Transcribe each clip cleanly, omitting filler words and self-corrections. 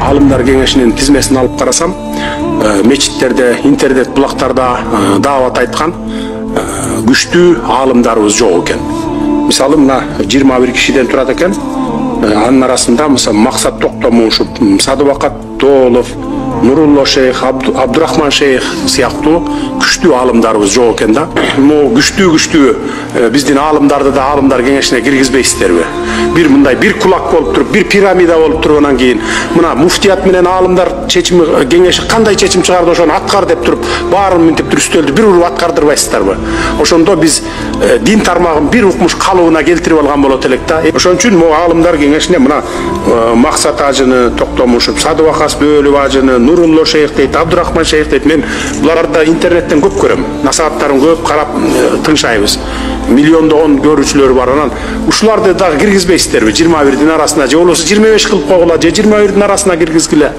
Алымдар кеңешинин тизмесин алып карасам, мечиттерде, интернет булактарда даават айткан күчтүү аалымдарыбыз жок экен. Мисалы мына 21 кишиден турат экен. Анын арасында мисалы Максат Токтомушев, Садыбакат Тоолов, Нурулло шейх, Абдурахман шейх сыяктуу күчтүү аалымдарыбыз жок экен да. Могу күчтүү биздин аалымдарды да аалымдар кеңешине киргизбейсиздерби? Бир мындай бир кулак болуп туруп, бир пирамида болуп туруп, анан кийин мына муфтият менен аалымдар чечими кеңеши кандай чечим чыгарды ошону аткар деп туруп, баарын мынтип туруп үстөлдү бир уруп аткардырбайсыздарбы? Ошондо биз дин тармагын бир укмуш калыбына келтирип алган болот элек да. Ошон үчүн могу аалымдар кеңешине мына Максат ажыны Токтомушев, Садыбакас Бөлүп ажыны, Нурулло шейх дейт, Абдурахман шейх дейт. Мен буларды интернеттен көп көрөм. Насааттарын көп карап тыңшайбыз. Миллиондогон көрүүчүлөр бар. Анан ушуларды дагы киргизбейсиздерби? 21-дин арасына же болбосо 25 кылып койгула, же 21-дин арасына киргизгиле.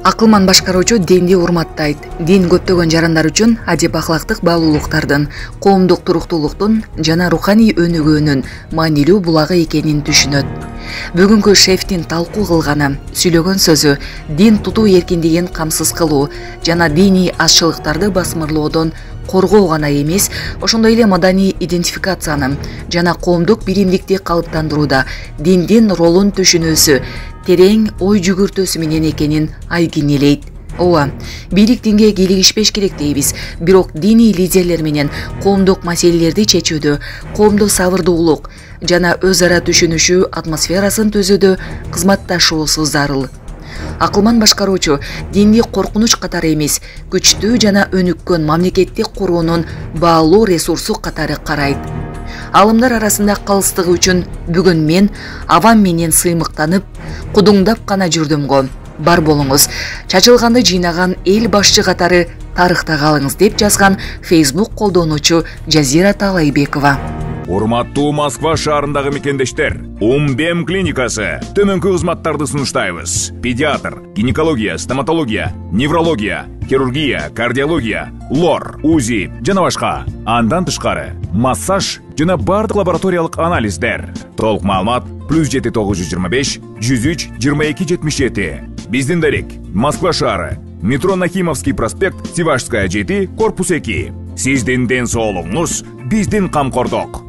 Акылман башкаруучу динди урматтайт. Дин көптөгөн жарандар үчүн адеп ахлактык баалуулуктардын, коомдук туруктуулуктун жана руханий өнүгүүнүн маанилүү булагы экенин түшүнөт. Бүгүнкү шефтин талкуу кылганы, сүйлөгөн сөзү дин тутуу эркиндигин камсыз кылуу жана диний азчылыктарды басмырлоодон коргоо гана эмес, ошондой эле маданий идентификацияны жана коомдук биримдикти калыптандырууда диндин ролун түшүнүүсү терең ой жүгүртүүсү менен экенин айгинелейт. Ооба, бийлик динге кийлигишпеш керек дейбиз, бирок диний лидерлер менен коомдук маселелерди чечүүдө, коомдо сабырдуулук жана өз ара түшүнүшүү атмосферасын түзүүдө кызматташуусу зарыл. Акылман башкаруучу динди коркунуч катары эмес, күчтүү жана өнүккөн мамлекетти куруунун баалуу ресурсу катары карайт. Алымдар арасында калыстыгы үчүн бүгүн мен авам менен сыймыктанып, кудуңдап гана жүрдүм го. Бар болуңуз, чачылганды жыйнаган эл башчы катары тарыхта калыңыз деп жазган Facebook колдонуучу Жазира Талайбекова. Урматтуу Москва шаарындагы мекендештер, Умбем клиникасы төмөнкү кызматтарды сунуштайбыз. Педиатр, гинекология, стоматология, неврология, хирургия, кардиология, лор, УЗИ жана башка. Андан тышкары массаж жана бардык лабораториялык анализдер. Толук маалымат +7 925 103 22 77. Биздин дарек Москва шаары, метро Нахимовский проспект, Сивашская 7, корпус 2. Сиздин ден соолугуңуз биздин камкордук.